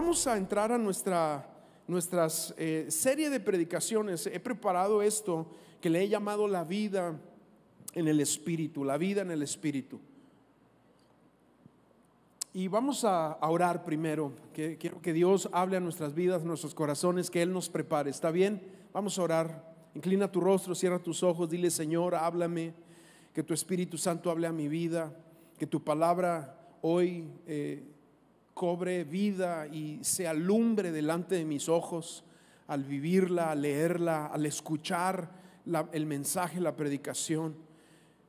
vamos a entrar a nuestras serie de predicaciones. He preparado esto que le he llamado la vida en el Espíritu, la vida en el Espíritu. Y vamos a orar primero, que quiero que Dios hable a nuestras vidas, a nuestros corazones, que Él nos prepare. ¿Está bien? Vamos a orar. Inclina tu rostro, cierra tus ojos, dile: Señor, háblame, que tu Espíritu Santo hable a mi vida, que tu palabra hoy cobre vida y se alumbre delante de mis ojos al vivirla, al leerla, al escuchar el mensaje, la predicación.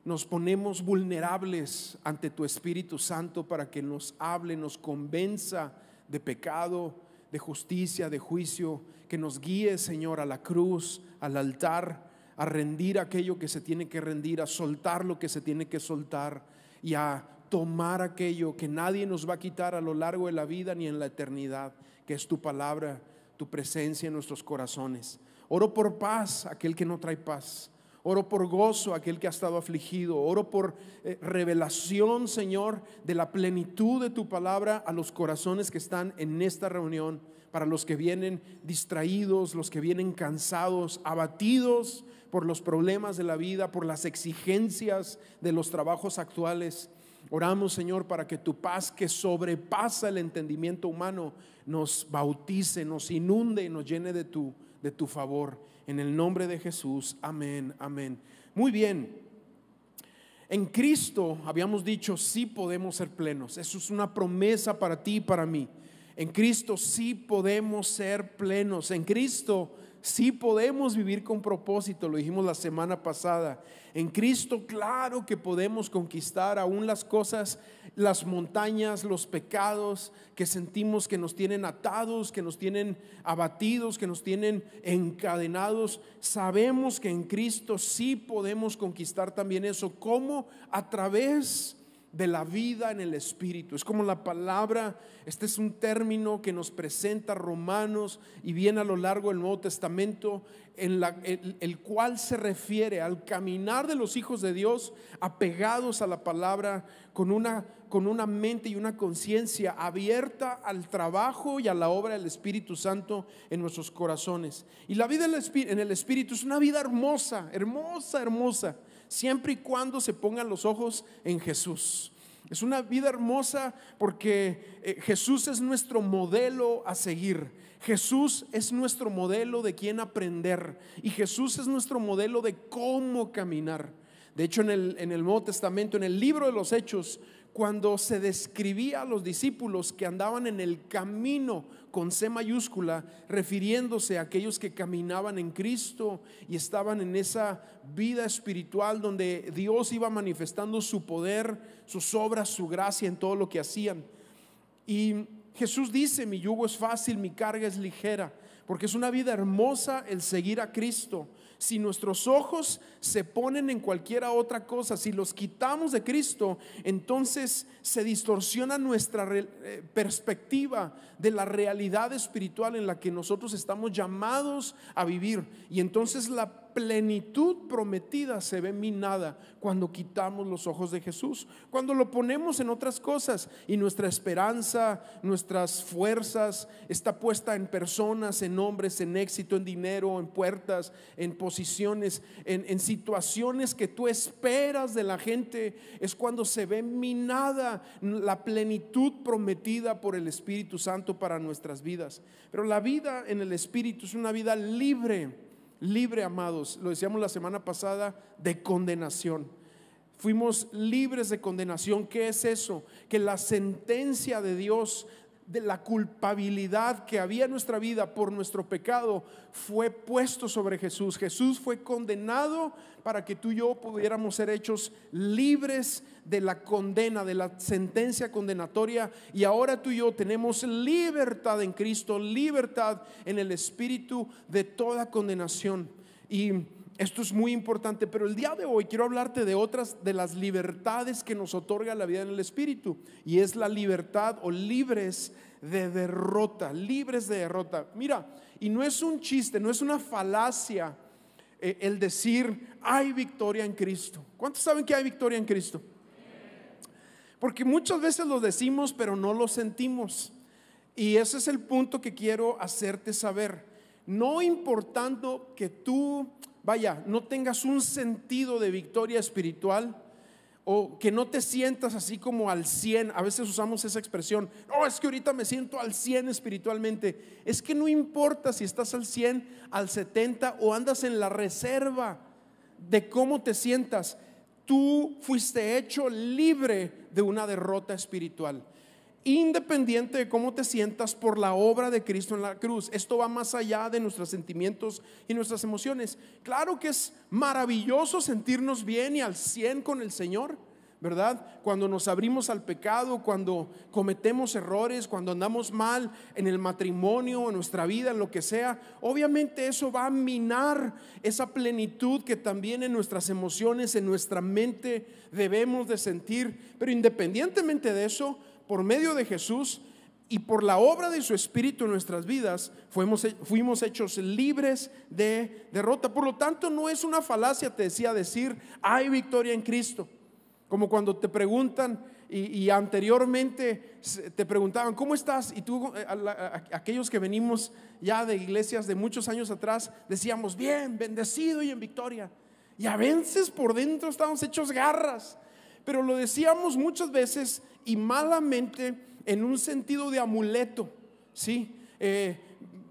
Nos ponemos vulnerables ante tu Espíritu Santo para que nos hable, nos convenza de pecado, de justicia, de juicio, que nos guíe, Señor, a la cruz, al altar, a rendir aquello que se tiene que rendir, a soltar lo que se tiene que soltar y a tomar aquello que nadie nos va a quitar a lo largo de la vida ni en la eternidad, que es tu palabra, tu presencia en nuestros corazones. Oro por paz, aquel que no trae paz. Oro por gozo, aquel que ha estado afligido. Oro por revelación, Señor, de la plenitud de tu palabra a los corazones que están en esta reunión, para los que vienen distraídos, los que vienen cansados, abatidos por los problemas de la vida, por las exigencias de los trabajos actuales. Oramos, Señor, para que tu paz, que sobrepasa el entendimiento humano, nos bautice, nos inunde y nos llene de tu favor. En el nombre de Jesús, amén, amén. Muy bien. En Cristo, habíamos dicho, sí podemos ser plenos. Eso es una promesa para ti y para mí. En Cristo sí podemos ser plenos. En Cristo sí podemos vivir con propósito. Lo dijimos la semana pasada. En Cristo, claro que podemos conquistar aún las cosas, las montañas, los pecados que sentimos que nos tienen atados, que nos tienen abatidos, que nos tienen encadenados. Sabemos que en Cristo sí podemos conquistar también eso. ¿Cómo? A través de la vida en el Espíritu. Es como la palabra, este es un término que nos presenta Romanos y viene a lo largo del Nuevo Testamento, el cual se refiere al caminar de los hijos de Dios apegados a la palabra, con una mente y una conciencia abierta al trabajo y a la obra del Espíritu Santo en nuestros corazones. Y la vida en el Espíritu es una vida hermosa, hermosa, hermosa, siempre y cuando se pongan los ojos en Jesús. Es una vida hermosa porque Jesús es nuestro modelo a seguir. Jesús es nuestro modelo de quién aprender. Y Jesús es nuestro modelo de cómo caminar. De hecho, en el Nuevo Testamento, en el libro de los Hechos, cuando se describía a los discípulos que andaban en el camino con C mayúscula, refiriéndose a aquellos que caminaban en Cristo y estaban en esa vida espiritual donde Dios iba manifestando su poder, sus obras, su gracia en todo lo que hacían. Y Jesús dice: mi yugo es fácil, mi carga es ligera, porque es una vida hermosa el seguir a Cristo. Si nuestros ojos se ponen en cualquiera otra cosa, si los quitamos de Cristo, entonces se distorsiona nuestra perspectiva de la realidad espiritual en la que nosotros estamos llamados a vivir. Y entonces la plenitud prometida se ve minada cuando quitamos los ojos de Jesús, cuando lo ponemos en otras cosas y nuestra esperanza, nuestras fuerzas está puesta en personas, en hombres, en éxito, en dinero, en puertas, en posiciones, en situaciones que tú esperas de la gente. Es cuando se ve minada la plenitud prometida por el Espíritu Santo para nuestras vidas. Pero la vida en el Espíritu es una vida libre, amados. Lo decíamos la semana pasada, de condenación. Fuimos libres de condenación. ¿Qué es eso? Que la sentencia de Dios, de la culpabilidad que había en nuestra vida por nuestro pecado, fue puesto sobre Jesús. Jesús fue condenado para que tú y yo pudiéramos ser hechos libres de la condena, de la sentencia condenatoria. Y ahora tú y yo tenemos libertad en Cristo, libertad en el Espíritu de toda condenación. Y esto es muy importante, pero el día de hoy quiero hablarte de otras de las libertades que nos otorga la vida en el Espíritu, y es la libertad o libres de derrota, libres de derrota. Mira, y no es un chiste, no es una falacia el decir hay victoria en Cristo. ¿Cuántos saben que hay victoria en Cristo? Porque muchas veces lo decimos pero no lo sentimos. Y ese es el punto que quiero hacerte saber. No importando que tú, no tengas un sentido de victoria espiritual, o que no te sientas así como al 100. A veces usamos esa expresión: no, es que ahorita me siento al 100 espiritualmente. Es que no importa si estás al 100, al 70 o andas en la reserva de cómo te sientas. Tú fuiste hecho libre de una derrota espiritual, independiente de cómo te sientas, por la obra de Cristo en la cruz. Esto va más allá de nuestros sentimientos y nuestras emociones. Claro que es maravilloso sentirnos bien y al 100 con el Señor, ¿verdad? Cuando nos abrimos al pecado, cuando cometemos errores, cuando andamos mal en el matrimonio, en nuestra vida, en lo que sea. Obviamente eso va a minar esa plenitud que también en nuestras emociones, en nuestra mente debemos de sentir. Pero independientemente de eso, por medio de Jesús y por la obra de su Espíritu en nuestras vidas, fuimos hechos libres de derrota. Por lo tanto, no es una falacia, te decía, decir hay victoria en Cristo. Como cuando te preguntan, y anteriormente te preguntaban ¿cómo estás? Y tú, aquellos que venimos ya de iglesias de muchos años atrás, decíamos bien, bendecido y en victoria. Y a veces por dentro estábamos hechos garras, pero lo decíamos muchas veces y malamente en un sentido de amuleto, ¿sí?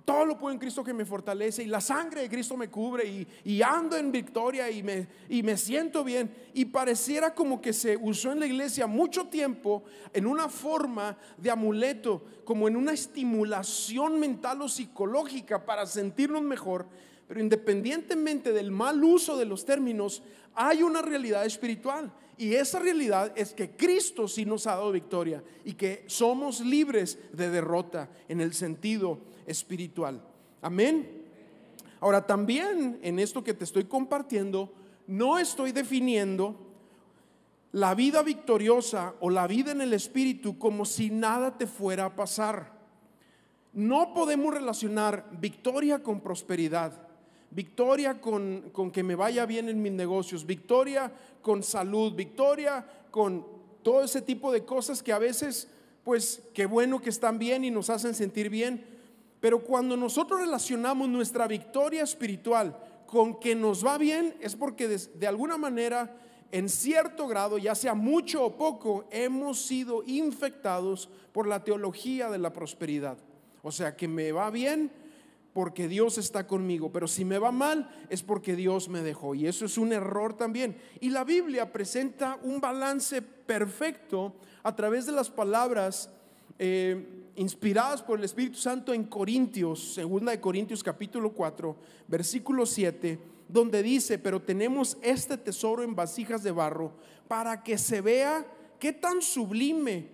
Todo lo puedo en Cristo que me fortalece, y la sangre de Cristo me cubre, y ando en victoria y me siento bien. Y pareciera como que se usó en la iglesia mucho tiempo en una forma de amuleto, como en una estimulación mental o psicológica para sentirnos mejor. Pero independientemente del mal uso de los términos, hay una realidad espiritual, y esa realidad es que Cristo sí nos ha dado victoria y que somos libres de derrota en el sentido espiritual. Amén. Ahora, también en esto que te estoy compartiendo, no estoy definiendo la vida victoriosa o la vida en el Espíritu como si nada te fuera a pasar. No podemos relacionar victoria con prosperidad, victoria con que me vaya bien en mis negocios, victoria con salud, victoria con todo ese tipo de cosas que a veces, pues qué bueno que están bien y nos hacen sentir bien. Pero cuando nosotros relacionamos nuestra victoria espiritual con que nos va bien, es porque de alguna manera, en cierto grado, ya sea mucho o poco, hemos sido infectados por la teología de la prosperidad. O sea, que me va bien porque Dios está conmigo, pero si me va mal es porque Dios me dejó, y eso es un error también. Y la Biblia presenta un balance perfecto a través de las palabras inspiradas por el Espíritu Santo en Corintios, 2 Corintios capítulo 4 versículo 7, donde dice: pero tenemos este tesoro en vasijas de barro, para que se vea qué tan sublime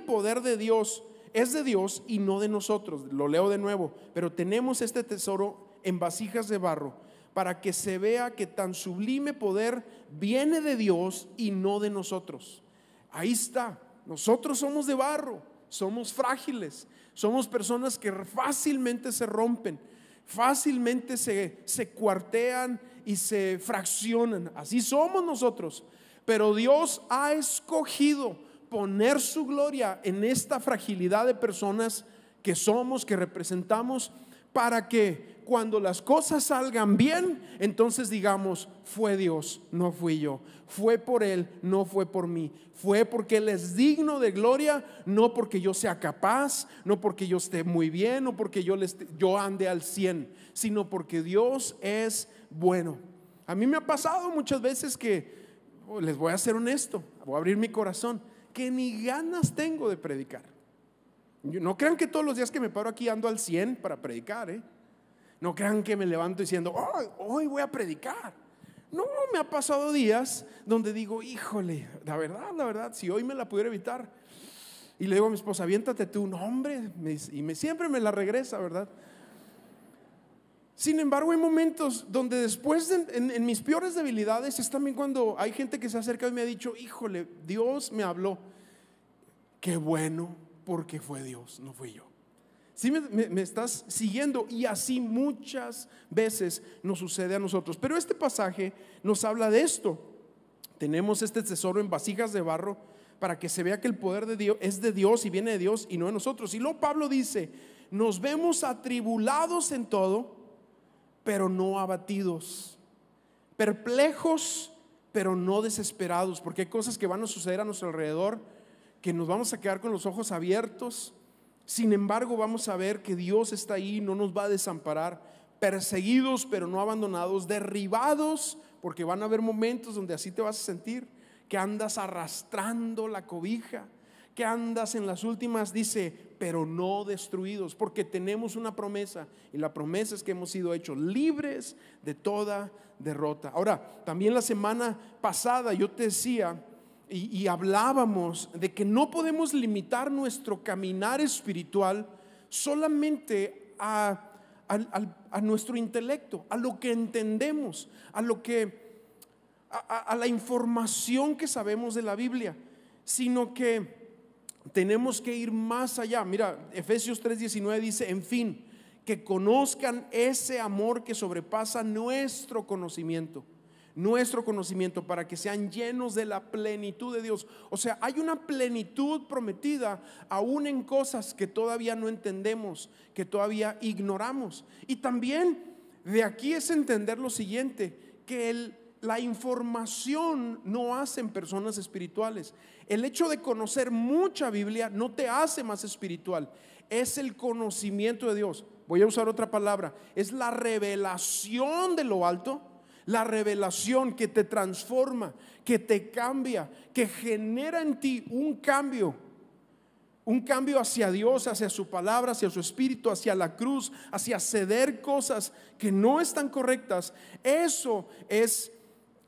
poder de Dios es de Dios y no de nosotros. Lo leo de nuevo: pero tenemos este tesoro en vasijas de barro, para que se vea que tan sublime poder viene de Dios y no de nosotros. Ahí está. Nosotros somos de barro, somos frágiles, somos personas que fácilmente se rompen, fácilmente se cuartean y se fraccionan. Así somos nosotros. Pero Dios ha escogido poner su gloria en esta fragilidad de personas que somos, que representamos, para que cuando las cosas salgan bien, entonces digamos: fue Dios, no fui yo, fue por Él, no fue por mí, fue porque Él es digno de gloria, no porque yo sea capaz, no porque yo esté muy bien, no porque yo ande al 100, sino porque Dios es bueno. A mí me ha pasado muchas veces que, les voy a ser honesto, voy a abrir mi corazón, que ni ganas tengo de predicar. No crean que todos los días que me paro aquí ando al 100 para predicar, No crean que me levanto diciendo: hoy voy a predicar. No, me ha pasado días donde digo: híjole, la verdad, si hoy me la pudiera evitar. Y le digo a mi esposa: aviéntate tú. No, hombre, siempre me la regresa, ¿verdad? Sin embargo, hay momentos donde después en mis peores debilidades, es también cuando hay gente que se acerca y me ha dicho: híjole, Dios me habló. Qué bueno, porque fue Dios, no fui yo. Si me estás siguiendo, y así muchas veces nos sucede a nosotros. Pero este pasaje nos habla de esto: tenemos este tesoro en vasijas de barro, para que se vea que el poder de Dios es de Dios y viene de Dios y no de nosotros. Y luego Pablo dice, nos vemos atribulados en todo, pero no abatidos, perplejos, pero no desesperados, porque hay cosas que van a suceder a nuestro alrededor, que nos vamos a quedar con los ojos abiertos. Sin embargo, vamos a ver que Dios está ahí, no nos va a desamparar, perseguidos pero no abandonados, derribados, porque van a haber momentos donde así te vas a sentir, que andas arrastrando la cobija, que andas en las últimas, dice, pero no destruidos, porque tenemos una promesa, y la promesa es que hemos sido hechos libres de toda derrota. Ahora, también la semana pasada yo te decía y hablábamos de que no podemos limitar nuestro caminar espiritual solamente a nuestro intelecto, a lo que entendemos, a la información que sabemos de la Biblia, sino que tenemos que ir más allá. Mira, Efesios 3:19 dice, en fin, que conozcan ese amor que sobrepasa nuestro conocimiento, para que sean llenos de la plenitud de Dios. O sea, hay una plenitud prometida aún en cosas que todavía no entendemos, que todavía ignoramos. Y también de aquí es entender lo siguiente, que la información no hacen personas espirituales. El hecho de conocer mucha Biblia no te hace más espiritual, es el conocimiento de Dios. Voy a usar otra palabra, es la revelación de lo alto, la revelación que te transforma, que te cambia, que genera en ti un cambio hacia Dios, hacia su palabra, hacia su espíritu, hacia la cruz, hacia ceder cosas que no están correctas. Eso es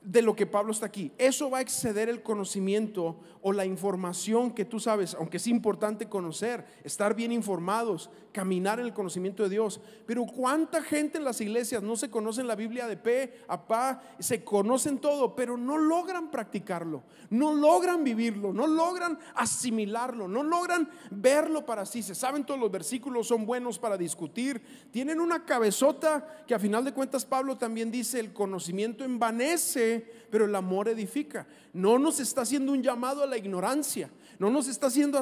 de lo que Pablo está aquí. Eso va a exceder el conocimiento o la información que tú sabes, aunque es importante conocer, estar bien informados, caminar en el conocimiento de Dios. Pero cuánta gente en las iglesias no se conocen la Biblia de pe a pa, se conocen todo, pero no logran practicarlo, no logran vivirlo, no logran asimilarlo, no logran verlo para sí. Se saben todos los versículos, son buenos para discutir, tienen una cabezota que a final de cuentas Pablo también dice, el conocimiento envanece, pero el amor edifica. No nos está haciendo un llamado a la ignorancia, no nos está haciendo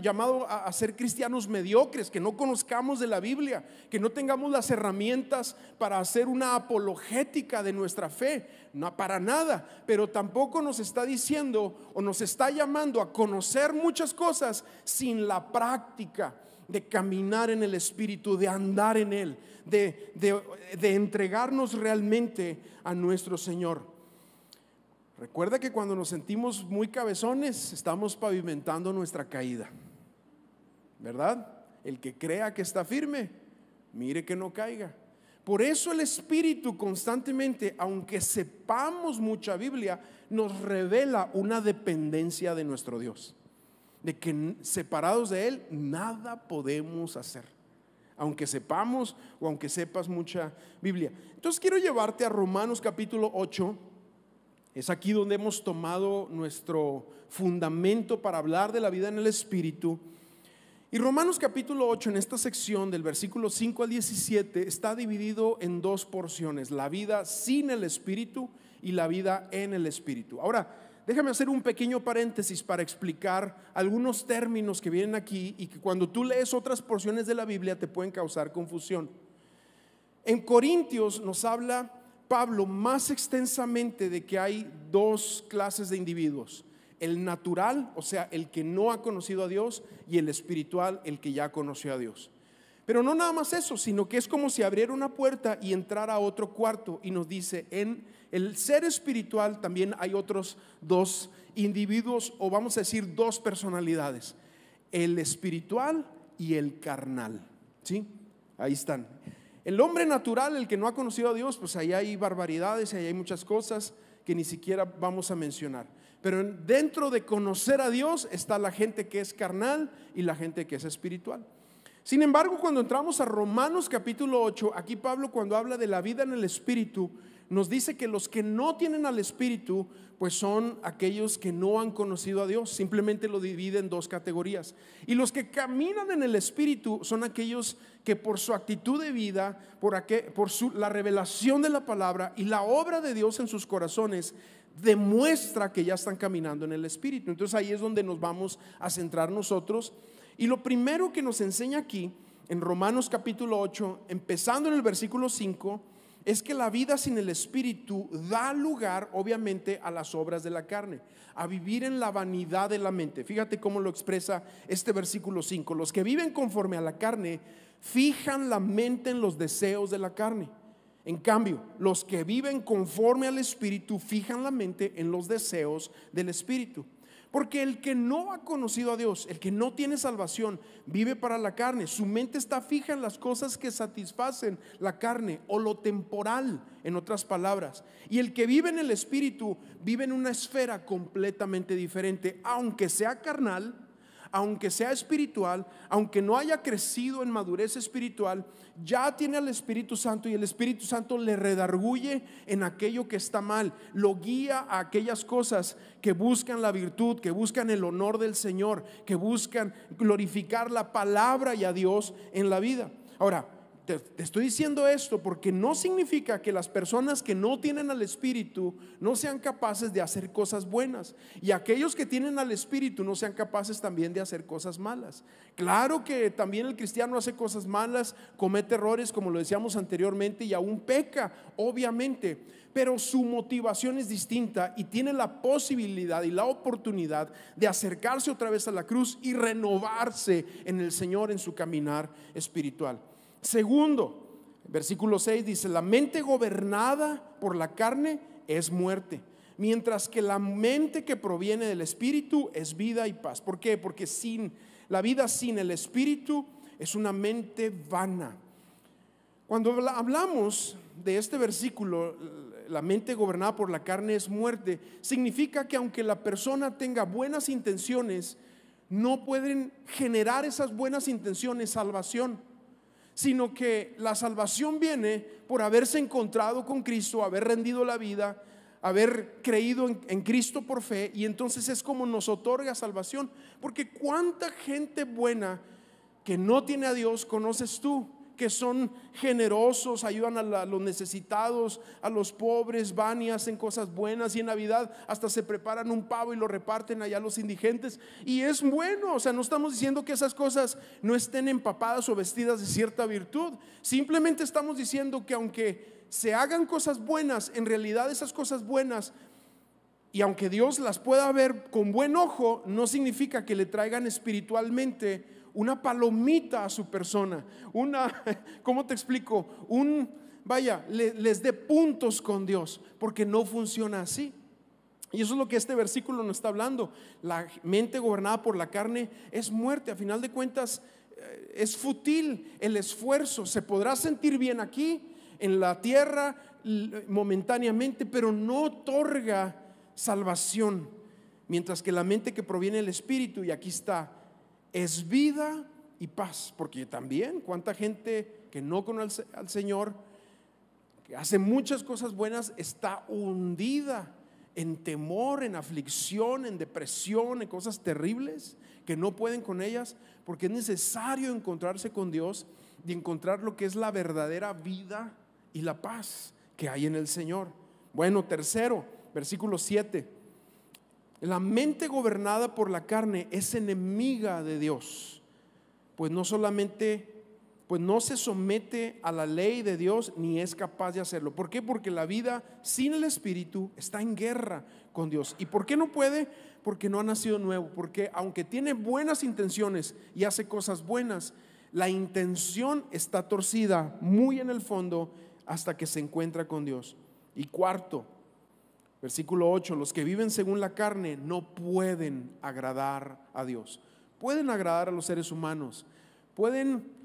llamado a ser cristianos mediocres, que no conozcamos de la Biblia, que no tengamos las herramientas para hacer una apologética de nuestra fe, no, para nada. Pero tampoco nos está diciendo o nos está llamando a conocer muchas cosas sin la práctica de caminar en el Espíritu, de andar en Él, de entregarnos realmente a nuestro Señor. Recuerda que cuando nos sentimos muy cabezones, estamos pavimentando nuestra caída, ¿verdad? El que crea que está firme, mire que no caiga. Por eso el Espíritu constantemente, aunque sepamos mucha Biblia, nos revela una dependencia de nuestro Dios, de que separados de Él nada podemos hacer, aunque sepamos o aunque sepas mucha Biblia. Entonces quiero llevarte a Romanos capítulo 8. Es aquí donde hemos tomado nuestro fundamento para hablar de la vida en el Espíritu. Y Romanos capítulo 8, en esta sección del versículo 5 al 17, está dividido en dos porciones: la vida sin el Espíritu y la vida en el Espíritu. Ahora, déjame hacer un pequeño paréntesis para explicar algunos términos que vienen aquí y que cuando tú lees otras porciones de la Biblia te pueden causar confusión. En Corintios nos habla Pablo más extensamente de que hay dos clases de individuos: el natural, o sea, el que no ha conocido a Dios, y el espiritual, el que ya conoció a Dios. Pero no nada más eso, sino que es como si abriera una puerta y entrara a otro cuarto, y nos dice, en el ser espiritual también hay otros dos individuos, o vamos a decir dos personalidades: el espiritual y el carnal. ¿Sí? Ahí están. El hombre natural, el que no ha conocido a Dios, pues ahí hay barbaridades, ahí hay muchas cosas que ni siquiera vamos a mencionar. Pero dentro de conocer a Dios está la gente que es carnal y la gente que es espiritual. Sin embargo, cuando entramos a Romanos capítulo 8, aquí Pablo, cuando habla de la vida en el Espíritu, nos dice que los que no tienen al Espíritu pues son aquellos que no han conocido a Dios. Simplemente lo divide en dos categorías. Y los que caminan en el Espíritu son aquellos que por su actitud de vida, la revelación de la palabra y la obra de Dios en sus corazones, demuestra que ya están caminando en el Espíritu. Entonces ahí es donde nos vamos a centrar nosotros. Y lo primero que nos enseña aquí en Romanos capítulo 8, empezando en el versículo 5, es que la vida sin el Espíritu da lugar obviamente a las obras de la carne, a vivir en la vanidad de la mente. Fíjate cómo lo expresa este versículo 5: los que viven conforme a la carne fijan la mente en los deseos de la carne. En cambio, los que viven conforme al Espíritu fijan la mente en los deseos del Espíritu. Porque el que no ha conocido a Dios, el que no tiene salvación, vive para la carne. Su mente está fija en las cosas que satisfacen la carne o lo temporal, en otras palabras. Y el que vive en el Espíritu vive en una esfera completamente diferente, aunque sea carnal, aunque sea espiritual, aunque no haya crecido en madurez espiritual, ya tiene al Espíritu Santo, y el Espíritu Santo le redarguye en aquello que está mal, lo guía a aquellas cosas que buscan la virtud, que buscan el honor del Señor, que buscan glorificar la palabra y a Dios en la vida. Ahora, te estoy diciendo esto porque no significa que las personas que no tienen al Espíritu no sean capaces de hacer cosas buenas, y aquellos que tienen al Espíritu no sean capaces también de hacer cosas malas. Claro que también el cristiano hace cosas malas, comete errores, como lo decíamos anteriormente, y aún peca, obviamente, pero su motivación es distinta y tiene la posibilidad y la oportunidad de acercarse otra vez a la cruz y renovarse en el Señor en su caminar espiritual. Segundo, versículo 6 dice: la mente gobernada por la carne es muerte, mientras que la mente que proviene del Espíritu es vida y paz. ¿Por qué? Porque la vida sin el Espíritu es una mente vana. Cuando hablamos de este versículo, la mente gobernada por la carne es muerte, significa que aunque la persona tenga buenas intenciones, no pueden generar esas buenas intenciones salvación, sino que la salvación viene por haberse encontrado con Cristo, haber rendido la vida, haber creído en Cristo por fe, y entonces es como nos otorga salvación. Porque cuánta gente buena que no tiene a Dios conoces tú, que son generosos, ayudan a los necesitados, a los pobres, van y hacen cosas buenas, y en Navidad hasta se preparan un pavo y lo reparten allá a los indigentes, y es bueno. O sea, no estamos diciendo que esas cosas no estén empapadas o vestidas de cierta virtud, simplemente estamos diciendo que aunque se hagan cosas buenas, en realidad esas cosas buenas, y aunque Dios las pueda ver con buen ojo, no significa que le traigan espiritualmente una palomita a su persona, ¿cómo te explico? Les dé puntos con Dios, porque no funciona así. Y eso es lo que este versículo nos está hablando. La mente gobernada por la carne es muerte. A final de cuentas, es fútil el esfuerzo. Se podrá sentir bien aquí en la tierra momentáneamente, pero no otorga salvación. Mientras que la mente que proviene del Espíritu, y aquí está, es vida y paz. Porque también cuánta gente que no conoce al Señor, que hace muchas cosas buenas, está hundida en temor, en aflicción, en depresión, en cosas terribles que no pueden con ellas, porque es necesario encontrarse con Dios y encontrar lo que es la verdadera vida y la paz que hay en el Señor. Bueno, tercero, versículo 7: la mente gobernada por la carne es enemiga de Dios, pues no se somete a la ley de Dios, ni es capaz de hacerlo. ¿Por qué? Porque la vida sin el Espíritu está en guerra con Dios. ¿Y por qué no puede? Porque no ha nacido nuevo. Porque aunque tiene buenas intenciones y hace cosas buenas, la intención está torcida muy en el fondo hasta que se encuentra con Dios. Y cuarto, versículo 8: los que viven según la carne no pueden agradar a Dios. Pueden agradar a los seres humanos, pueden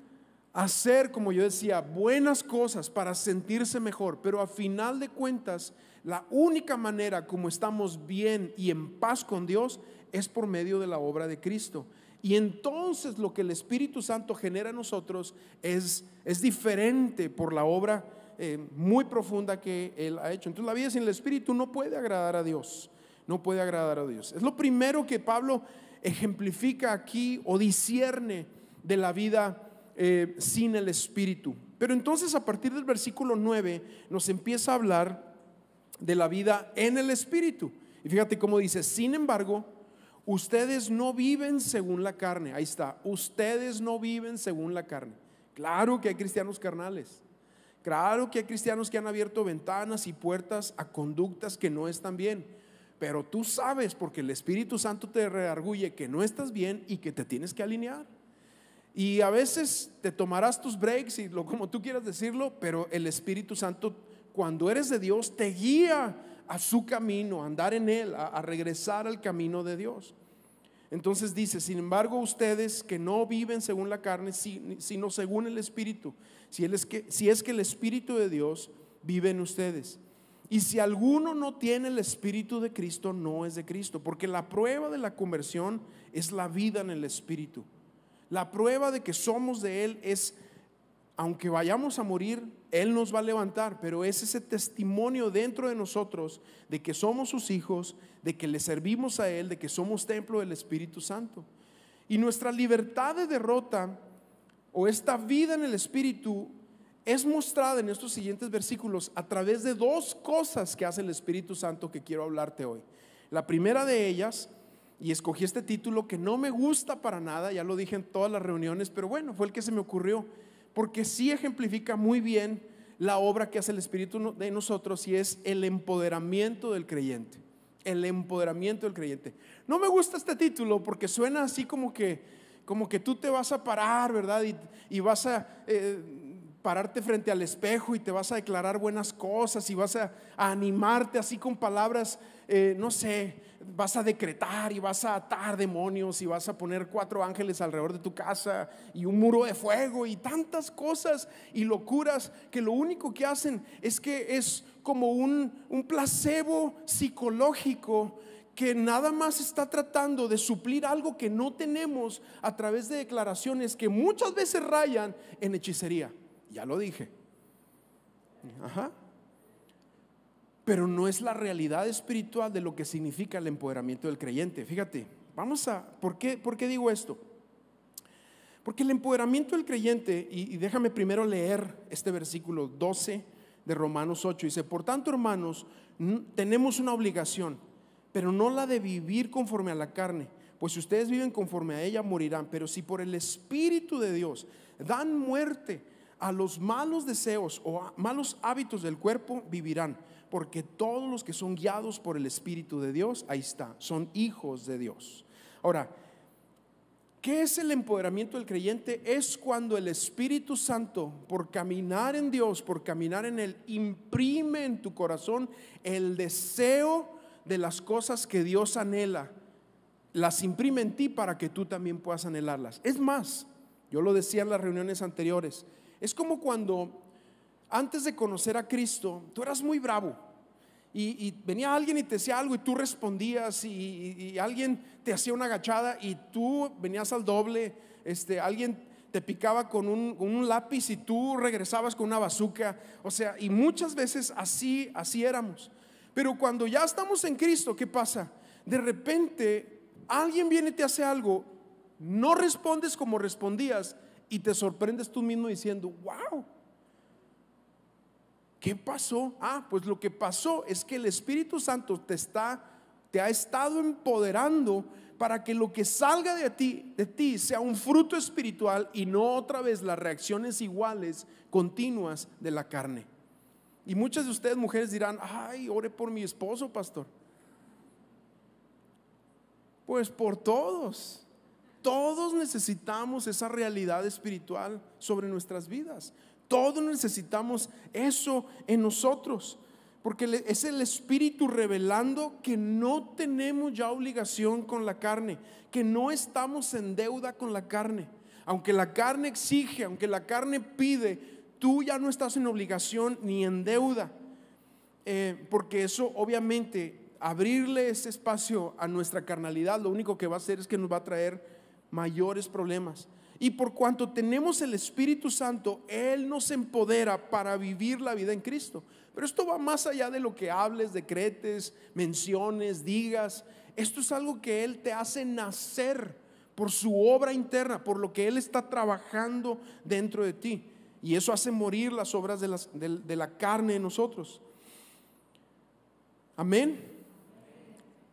hacer, como yo decía, buenas cosas para sentirse mejor, pero a final de cuentas, la única manera como estamos bien y en paz con Dios es por medio de la obra de Cristo. Y entonces lo que el Espíritu Santo genera en nosotros es diferente por la obra muy profunda que Él ha hecho. Entonces la vida sin el Espíritu no puede agradar a Dios, no puede agradar a Dios. Es lo primero que Pablo ejemplifica aquí o discierne de la vida sin el Espíritu. Pero entonces a partir del versículo 9 nos empieza a hablar de la vida en el Espíritu. Y fíjate cómo dice: sin embargo, ustedes no viven según la carne. Ahí está, ustedes no viven según la carne. Claro que hay cristianos carnales. Claro que hay cristianos que han abierto ventanas y puertas a conductas que no están bien. Pero tú sabes, porque el Espíritu Santo te redarguye, que no estás bien y que te tienes que alinear. Y a veces te tomarás tus breaks y como tú quieras decirlo, pero el Espíritu Santo, cuando eres de Dios, te guía a su camino, a andar en él, a regresar al camino de Dios. Entonces dice: sin embargo, ustedes que no viven según la carne, sino según el Espíritu, si es que el Espíritu de Dios vive en ustedes. Y si alguno no tiene el Espíritu de Cristo, no es de Cristo, porque la prueba de la conversión es la vida en el Espíritu. La prueba de que somos de Él es, aunque vayamos a morir, Él nos va a levantar, pero es ese testimonio dentro de nosotros de que somos sus hijos, de que le servimos a Él, de que somos templo del Espíritu Santo. Y nuestra libertad de derrota, o esta vida en el Espíritu, es mostrada en estos siguientes versículos a través de dos cosas que hace el Espíritu Santo que quiero hablarte hoy. La primera de ellas, y escogí este título que no me gusta para nada, ya lo dije en todas las reuniones, pero bueno, fue el que se me ocurrió, porque sí ejemplifica muy bien la obra que hace el Espíritu de nosotros, y es el empoderamiento del creyente. El empoderamiento del creyente. No me gusta este título porque suena así como que tú te vas a parar, ¿verdad? Y vas a pararte frente al espejo y te vas a declarar buenas cosas y vas a animarte así con palabras, no sé, vas a decretar y vas a atar demonios y vas a poner 4 ángeles alrededor de tu casa y un muro de fuego y tantas cosas y locuras que lo único que hacen es que es como un placebo psicológico que nada más está tratando de suplir algo que no tenemos a través de declaraciones que muchas veces rayan en hechicería. Ya lo dije. Ajá. Pero no es la realidad espiritual de lo que significa el empoderamiento del creyente. Fíjate, ¿por qué digo esto? Porque el empoderamiento del creyente, y déjame primero leer este versículo 12 de Romanos 8, dice: por tanto, hermanos, tenemos una obligación, pero no la de vivir conforme a la carne, pues si ustedes viven conforme a ella, morirán. Pero si por el Espíritu de Dios dan muerte a los malos deseos o malos hábitos del cuerpo, vivirán. Porque todos los que son guiados por el Espíritu de Dios, ahí está, son hijos de Dios. Ahora, ¿qué es el empoderamiento del creyente? Es cuando el Espíritu Santo, por caminar en Dios, por caminar en Él, imprime en tu corazón el deseo de las cosas que Dios anhela. Las imprime en ti para que tú también puedas anhelarlas. Es más, yo lo decía en las reuniones anteriores, es como cuando antes de conocer a Cristo, tú eras muy bravo y venía alguien y te decía algo y tú respondías, y alguien te hacía una agachada y tú venías al doble. Alguien te picaba con un lápiz y tú regresabas con una bazuca. O sea, y muchas veces así éramos. Pero cuando ya estamos en Cristo, ¿qué pasa? De repente alguien viene y te hace algo, no respondes como respondías y te sorprendes tú mismo diciendo: wow, ¿qué pasó? Pues lo que pasó es que el Espíritu Santo te ha estado empoderando para que lo que salga de ti sea un fruto espiritual y no otra vez las reacciones iguales, continuas de la carne. Y muchas de ustedes mujeres dirán: ay, ore por mi esposo, pastor. Pues por todos necesitamos esa realidad espiritual sobre nuestras vidas. Todos necesitamos eso en nosotros, porque es el Espíritu revelando que no tenemos ya obligación con la carne, que no estamos en deuda con la carne. Aunque la carne exige, aunque la carne pide, tú ya no estás en obligación ni en deuda, porque eso obviamente, abrirle ese espacio a nuestra carnalidad, lo único que va a hacer es que nos va a traer mayores problemas. Y por cuanto tenemos el Espíritu Santo, Él nos empodera para vivir la vida en Cristo. Pero esto va más allá de lo que hables, decretes, menciones, digas. Esto es algo que Él te hace nacer por su obra interna, por lo que Él está trabajando dentro de ti. Y eso hace morir las obras de la carne en nosotros. Amén.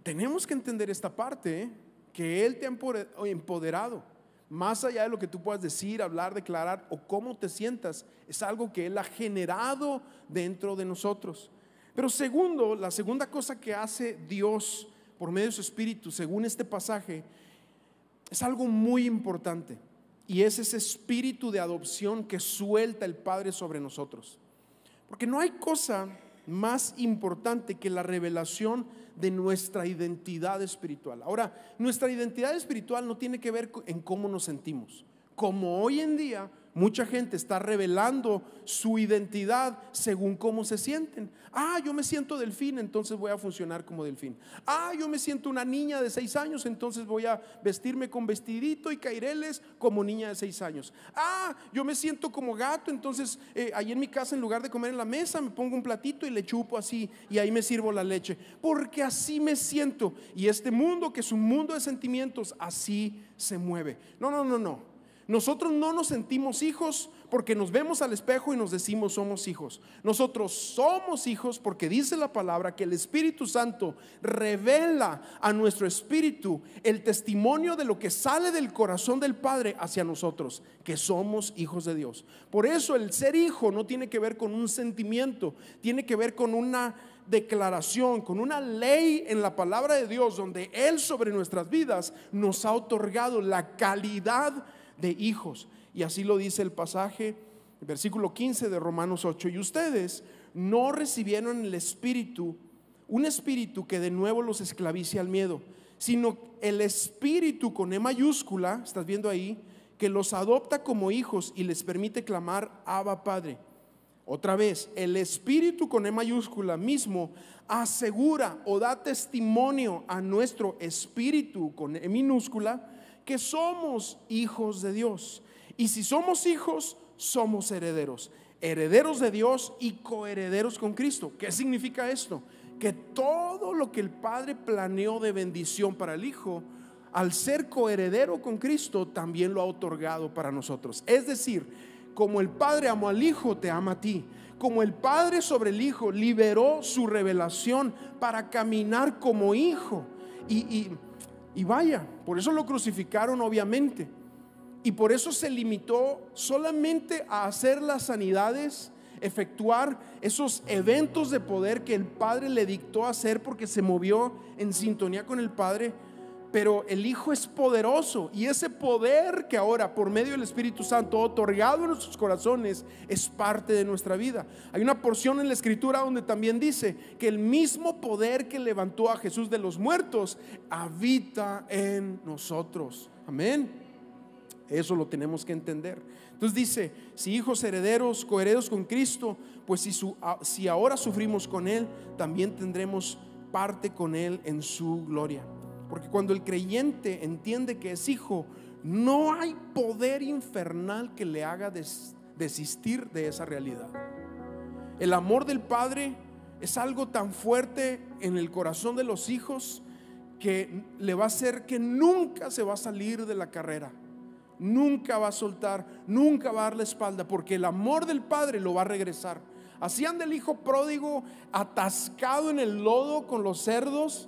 Tenemos que entender esta parte, que Él te ha empoderado. Más allá de lo que tú puedas decir, hablar, declarar o cómo te sientas, es algo que Él ha generado dentro de nosotros. Pero segundo, la segunda cosa que hace Dios por medio de su Espíritu, según este pasaje, es algo muy importante, y es ese espíritu de adopción que suelta el Padre sobre nosotros. Porque no hay cosa más importante que la revelación de nuestra identidad espiritual. Ahora, nuestra identidad espiritual no tiene que ver en cómo nos sentimos. Como hoy en día mucha gente está revelando su identidad según cómo se sienten. Yo me siento delfín, entonces voy a funcionar como delfín. Yo me siento una niña de 6 años, entonces voy a vestirme con vestidito y caireles como niña de 6 años. Yo me siento como gato, entonces ahí en mi casa, en lugar de comer en la mesa, me pongo un platito y le chupo así, y ahí me sirvo la leche, porque así me siento. Y este mundo, que es un mundo de sentimientos, así se mueve. No. Nosotros no nos sentimos hijos porque nos vemos al espejo y nos decimos somos hijos. Nosotros somos hijos porque dice la palabra que el Espíritu Santo revela a nuestro espíritu el testimonio de lo que sale del corazón del Padre hacia nosotros, que somos hijos de Dios. Por eso el ser hijo no tiene que ver con un sentimiento, tiene que ver con una declaración, con una ley en la palabra de Dios, donde Él sobre nuestras vidas nos ha otorgado la calidad de hijos. Y así lo dice el pasaje, versículo 15 de Romanos 8: y ustedes no recibieron el espíritu, un espíritu que de nuevo los esclavice al miedo, sino el espíritu con E mayúscula, estás viendo ahí, que los adopta como hijos y les permite clamar Abba Padre. Otra vez, el espíritu con E mayúscula mismo asegura o da testimonio a nuestro espíritu con E minúscula que somos hijos de Dios. Y si somos hijos, somos herederos, herederos de Dios y coherederos con Cristo. ¿Qué significa esto? Que todo lo que el Padre planeó de bendición para el Hijo, al ser coheredero con Cristo, también lo ha otorgado para nosotros. Es decir, como el Padre amó al Hijo, te ama a ti. Como el Padre sobre el Hijo liberó su revelación para caminar como hijo. Y vaya, por eso lo crucificaron obviamente, y por eso se limitó solamente a hacer las sanidades, efectuar esos eventos de poder que el Padre le dictó hacer, porque se movió en sintonía con el Padre. Pero el Hijo es poderoso, y ese poder que ahora por medio del Espíritu Santo otorgado en nuestros corazones es parte de nuestra vida. Hay una porción en la Escritura donde también dice que el mismo poder que levantó a Jesús de los muertos habita en nosotros. Amén. Eso lo tenemos que entender. Entonces dice: si hijos, herederos, coherederos con Cristo, pues si ahora sufrimos con Él, también tendremos parte con Él en su gloria. Porque cuando el creyente entiende que es hijo, no hay poder infernal que le haga desistir de esa realidad. El amor del Padre es algo tan fuerte en el corazón de los hijos que le va a hacer que nunca se va a salir de la carrera, nunca va a soltar, nunca va a dar la espalda, porque el amor del Padre lo va a regresar. Así anda el hijo pródigo atascado en el lodo con los cerdos,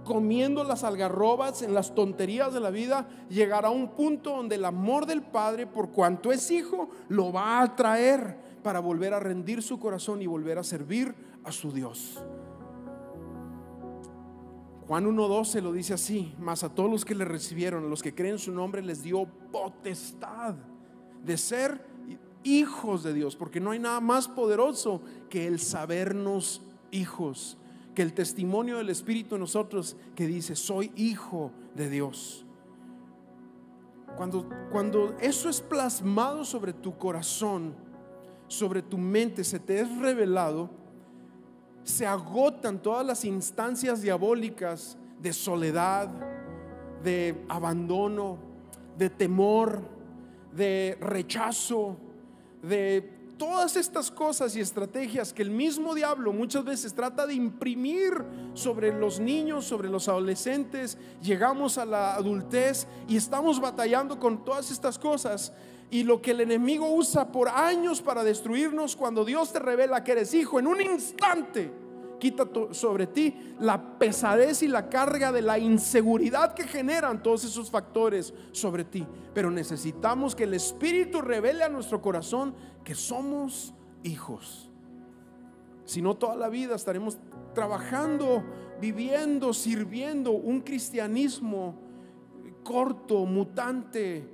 comiendo las algarrobas, en las tonterías de la vida. Llegará a un punto donde el amor del Padre, por cuanto es hijo, lo va a atraer para volver a rendir su corazón y volver a servir a su Dios. Juan 1:12 lo dice así: mas a todos los que le recibieron, a los que creen en su nombre, les dio potestad de ser hijos de Dios. Porque no hay nada más poderoso que el sabernos hijos, que el testimonio del Espíritu en nosotros, que dice: soy hijo de Dios. Cuando eso es plasmado sobre tu corazón, sobre tu mente, se te es revelado, se agotan todas las instancias diabólicas de soledad, de abandono, de temor, de rechazo, de todas estas cosas y estrategias que el mismo diablo muchas veces trata de imprimir sobre los niños, sobre los adolescentes. Llegamos a la adultez y estamos batallando con todas estas cosas, y lo que el enemigo usa por años para destruirnos, cuando Dios te revela que eres hijo, en un instante quita sobre ti la pesadez y la carga de la inseguridad que generan todos esos factores sobre ti. Pero necesitamos que el Espíritu revele a nuestro corazón que somos hijos. Si no, toda la vida estaremos trabajando, viviendo, sirviendo un cristianismo corto, mutante,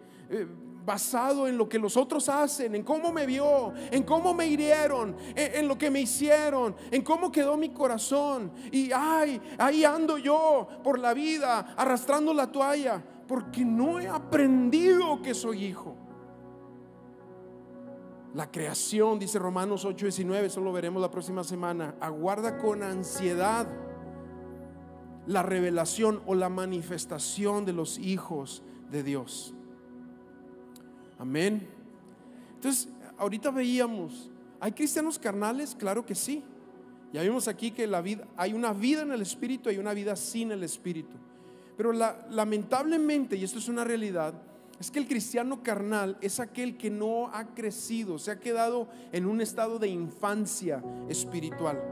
basado en lo que los otros hacen, en cómo me vio, en cómo me hirieron, en lo que me hicieron, en cómo quedó mi corazón. Y ahí ando yo por la vida arrastrando la toalla, porque no he aprendido que soy hijo. La creación, dice Romanos 8:19, eso lo veremos la próxima semana, aguarda con ansiedad la revelación o la manifestación de los hijos de Dios. Amén. Entonces, ahorita veíamos, ¿hay cristianos carnales? Claro que sí. Ya vimos aquí que hay una vida en el Espíritu, hay una vida sin el Espíritu. Pero lamentablemente, y esto es una realidad, es que el cristiano carnal es aquel que no ha crecido, se ha quedado en un estado de infancia espiritual.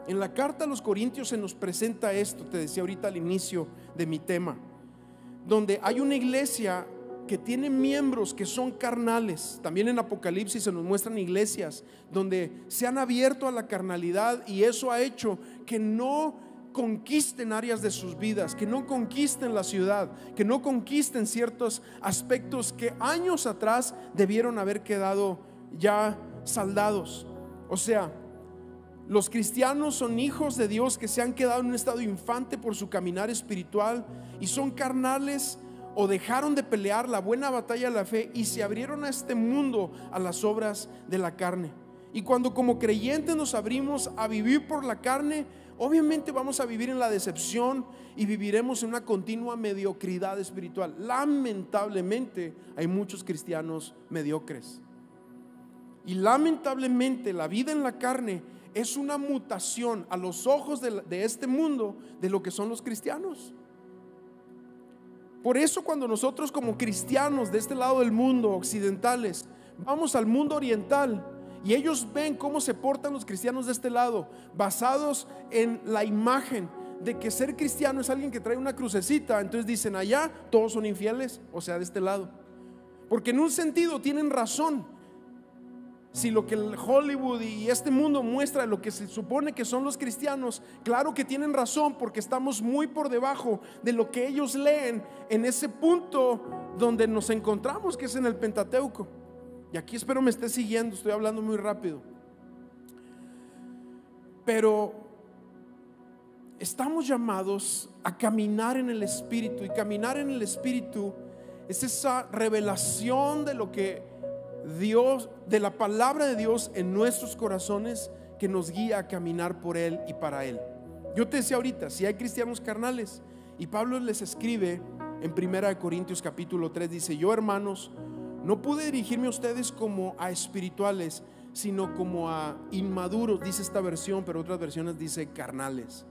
En la carta a los Corintios se nos presenta esto, te decía ahorita al inicio de mi tema, donde hay una iglesia que tiene miembros que son carnales. También en Apocalipsis se nos muestran iglesias donde se han abierto a la carnalidad, y eso ha hecho que no conquisten áreas de sus vidas, que no conquisten la ciudad, que no conquisten ciertos aspectos que años atrás debieron haber quedado ya saldados. O sea, los cristianos son hijos de Dios que se han quedado en un estado infante por su caminar espiritual y son carnales, o dejaron de pelear la buena batalla de la fe y se abrieron a este mundo, a las obras de la carne. Y cuando como creyentes nos abrimos a vivir por la carne, obviamente vamos a vivir en la decepción y viviremos en una continua mediocridad espiritual. Lamentablemente hay muchos cristianos mediocres, y lamentablemente la vida en la carne es una mutación a los ojos de este mundo de lo que son los cristianos. Por eso cuando nosotros como cristianos de este lado del mundo, occidentales, vamos al mundo oriental y ellos ven cómo se portan los cristianos de este lado, basados en la imagen de que ser cristiano es alguien que trae una crucecita, entonces dicen allá todos son infieles, o sea, de este lado. Porque en un sentido tienen razón. Si lo que el Hollywood y este mundo muestra lo que se supone que son los cristianos, claro que tienen razón, porque estamos muy por debajo de lo que ellos leen en ese punto donde nos encontramos, que es en el Pentateuco. Y aquí espero me esté siguiendo, estoy hablando muy rápido. Pero estamos llamados a caminar en el Espíritu, y caminar en el Espíritu es esa revelación de lo que Dios, de la palabra de Dios en nuestros corazones, que nos guía a caminar por Él y para Él. Yo te decía ahorita, si hay cristianos carnales, y Pablo les escribe en 1 Corintios capítulo 3, dice: yo, hermanos, no pude dirigirme a ustedes como a espirituales, sino como a inmaduros, dice esta versión, pero otras versiones dice carnales,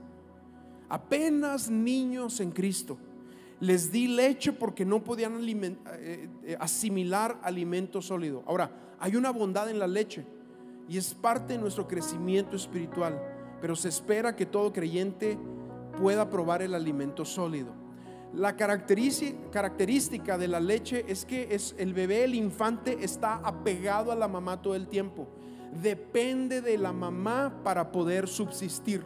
apenas niños en Cristo. Les di leche porque no podían asimilar alimento sólido. Ahora, hay una bondad en la leche y es parte de nuestro crecimiento espiritual, pero se espera que todo creyente pueda probar el alimento sólido. La característica de la leche es que el bebé, el infante, está apegado a la mamá todo el tiempo. Depende de la mamá para poder subsistir.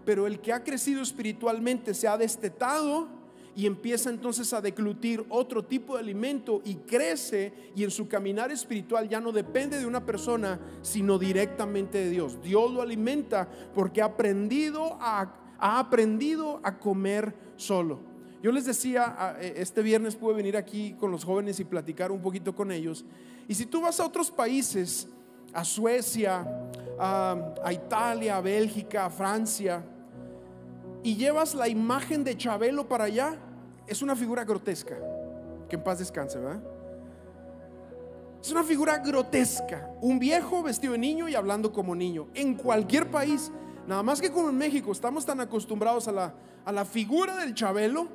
Pero el que ha crecido espiritualmente se ha destetado y empieza entonces a deglutir otro tipo de alimento y crece, y en su caminar espiritual ya no depende de una persona, sino directamente de Dios. Dios lo alimenta porque ha aprendido a comer solo. Yo les decía, este viernes pude venir aquí con los jóvenes y platicar un poquito con ellos. Y si tú vas a otros países, a Suecia, a Italia, a Bélgica, a Francia, y llevas la imagen de Chabelo para allá, es una figura grotesca. Que en paz descanse, ¿verdad? Es una figura grotesca, un viejo vestido de niño y hablando como niño. En cualquier país, nada más que como en México estamos tan acostumbrados a la figura del Chabelo,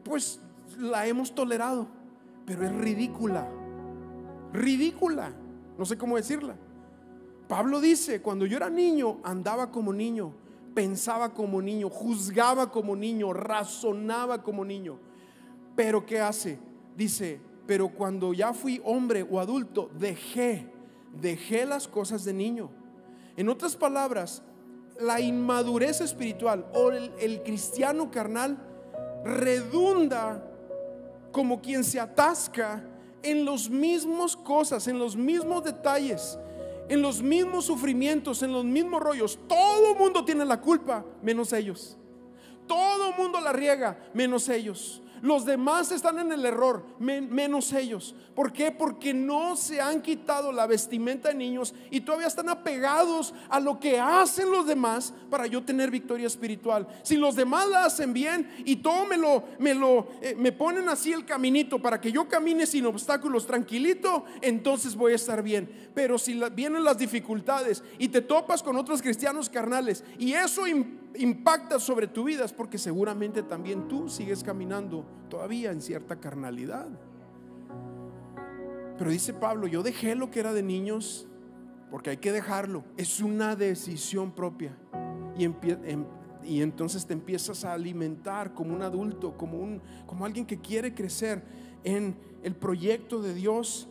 pues la hemos tolerado, pero es ridícula, no sé cómo decirla. Pablo dice: cuando yo era niño andaba como niño, pensaba como niño, juzgaba como niño, razonaba como niño. Pero ¿qué hace? Dice, pero cuando ya fui hombre o adulto, dejé las cosas de niño. En otras palabras, la inmadurez espiritual o el cristiano carnal redunda como quien se atasca en los mismos cosas, en los mismos detalles, en los mismos sufrimientos, en los mismos rollos. Todo el mundo tiene la culpa menos ellos. Todo el mundo la riega menos ellos. Los demás están en el error menos ellos. ¿Por qué? Porque no se han quitado la vestimenta de niños y todavía están apegados a lo que hacen los demás para yo tener victoria espiritual. Si los demás la hacen bien y todo me ponen así el caminito para que yo camine sin obstáculos tranquilito, entonces voy a estar bien. Pero si vienen las dificultades y te topas con otros cristianos carnales y eso impacta sobre tu vida, es porque seguramente también tú sigues caminando todavía en cierta carnalidad. Pero dice Pablo, yo dejé lo que era de niños, porque hay que dejarlo, es una decisión propia. Y entonces te empiezas a alimentar como un adulto, como alguien que quiere crecer en el proyecto de Dios.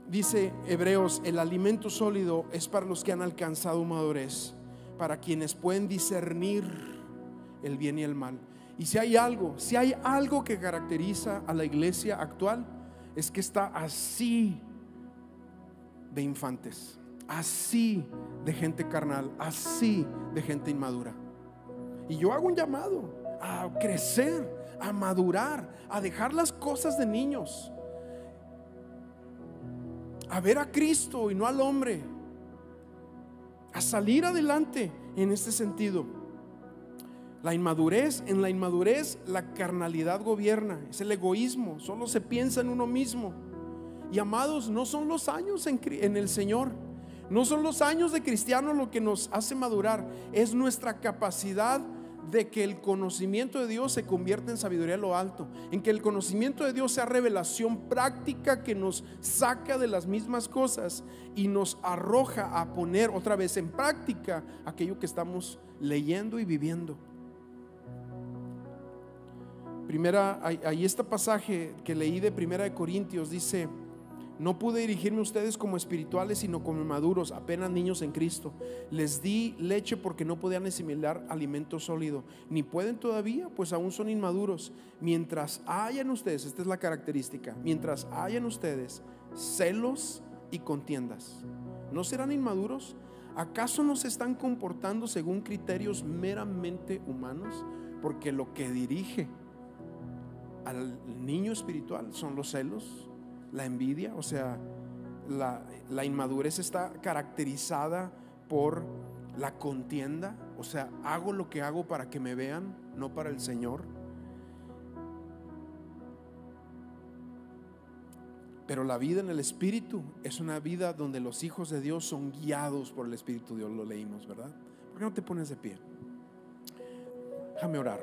Dice Hebreos, el alimento sólido es para los que han alcanzado madurez, para quienes pueden discernir el bien y el mal. Y si hay algo que caracteriza a la iglesia actual, es que está así de infantes, así de gente carnal, así de gente inmadura. Y yo hago un llamado a crecer, a madurar, a dejar las cosas de niños, a ver a Cristo y no al hombre, a salir adelante en este sentido. En la inmadurez la carnalidad gobierna, es el egoísmo, solo se piensa en uno mismo. Y amados, no son los años en el Señor, no son los años de cristiano lo que nos hace madurar, es nuestra capacidad de que el conocimiento de Dios se convierta en sabiduría de lo alto, en que el conocimiento de Dios sea revelación práctica que nos saca de las mismas cosas y nos arroja a poner otra vez en práctica aquello que estamos leyendo y viviendo. Ahí este pasaje que leí de 1 Corintios dice: no pude dirigirme a ustedes como espirituales, sino como maduros, apenas niños en Cristo. Les di leche porque no podían asimilar alimento sólido, ni pueden todavía, pues aún son inmaduros. Mientras hayan ustedes, esta es la característica, mientras hayan ustedes celos y contiendas, ¿no serán inmaduros? ¿Acaso no se están comportando según criterios meramente humanos? Porque lo que dirige al niño espiritual son los celos, la envidia. O sea, la inmadurez está caracterizada por la contienda. O sea, hago lo que hago para que me vean, no para el Señor. Pero la vida en el Espíritu es una vida donde los hijos de Dios son guiados por el Espíritu. Dios lo leímos, ¿verdad? ¿Por qué no te pones de pie? Déjame orar.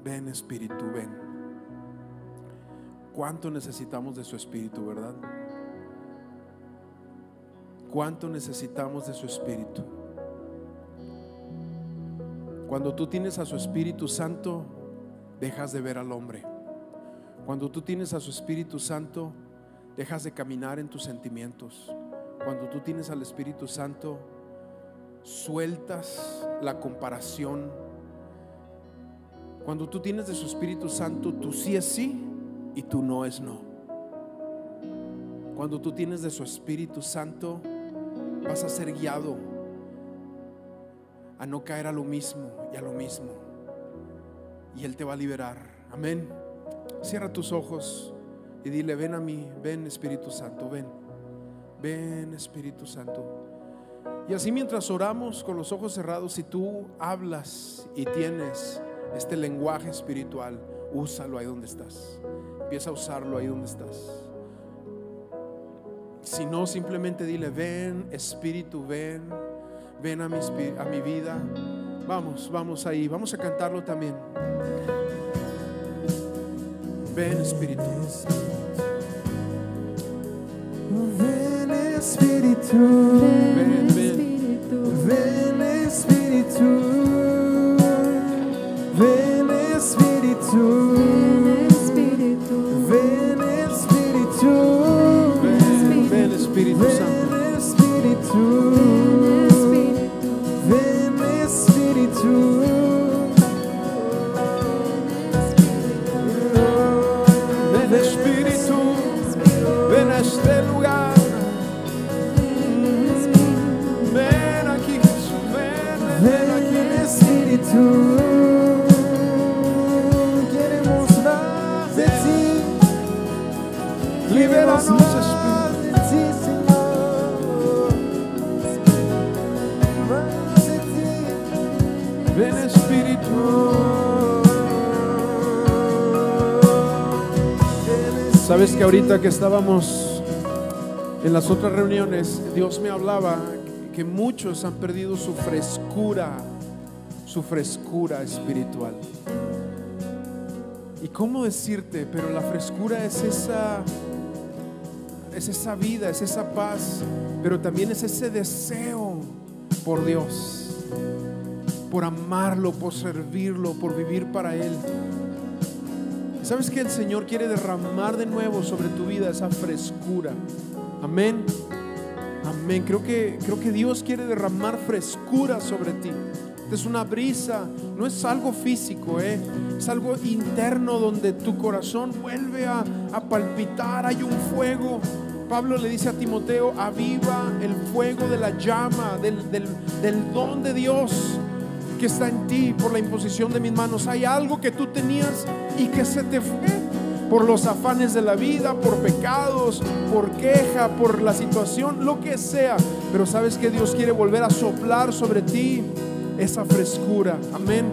Ven Espíritu, ven. ¿Cuánto necesitamos de su Espíritu, verdad? ¿Cuánto necesitamos de su Espíritu? Cuando tú tienes a su Espíritu Santo, dejas de ver al hombre. Cuando tú tienes a su Espíritu Santo, dejas de caminar en tus sentimientos. Cuando tú tienes al Espíritu Santo, sueltas la comparación. Cuando tú tienes de su Espíritu Santo, tu sí es sí y tu no es no. Cuando tú tienes de su Espíritu Santo, vas a ser guiado a no caer a lo mismo y a lo mismo, y Él te va a liberar. Amén. Cierra tus ojos y dile: ven a mí, ven Espíritu Santo, ven, ven Espíritu Santo. Y así mientras oramos con los ojos cerrados, si tú hablas y tienes este lenguaje espiritual, úsalo ahí donde estás. Empieza a usarlo ahí donde estás. Si no, simplemente dile: ven Espíritu, ven a mi vida, Vamos ahí, vamos a cantarlo también. Ven Espíritu. Ven Espíritu, Ven, ven. ven Espíritu, ven Espíritu, ven Espíritu, Ven Espíritu Santo. ven Espíritu, ven Espíritu, Ven Espíritu, ven a este lugar. Ven aquí Jesús, ven aquí. ven Espíritu. Queremos más de ti, Libéranos, más Espíritu. de ti, Señor, más de ti. Ven Espíritu. Sabes que ahorita que estábamos en las otras reuniones, Dios me hablaba que muchos han perdido su frescura espiritual. ¿Y cómo decirte? Pero la frescura es esa vida, es esa paz, pero también es ese deseo por Dios, por amarlo, por servirlo, por vivir para Él. ¿Sabes que el Señor quiere derramar de nuevo sobre tu vida esa frescura? Amén. Amén. Creo que Dios quiere derramar frescura sobre ti. Es una brisa, no es algo físico, es algo interno donde tu corazón vuelve a palpitar. Hay un fuego. Pablo le dice a Timoteo: aviva el fuego de la llama, del don de Dios que está en ti por la imposición de mis manos. Hay algo que tú tenías y que se te fue por los afanes de la vida, por pecados, por queja, por la situación, lo que sea. Pero sabes que Dios quiere volver a soplar sobre ti esa frescura. Amén.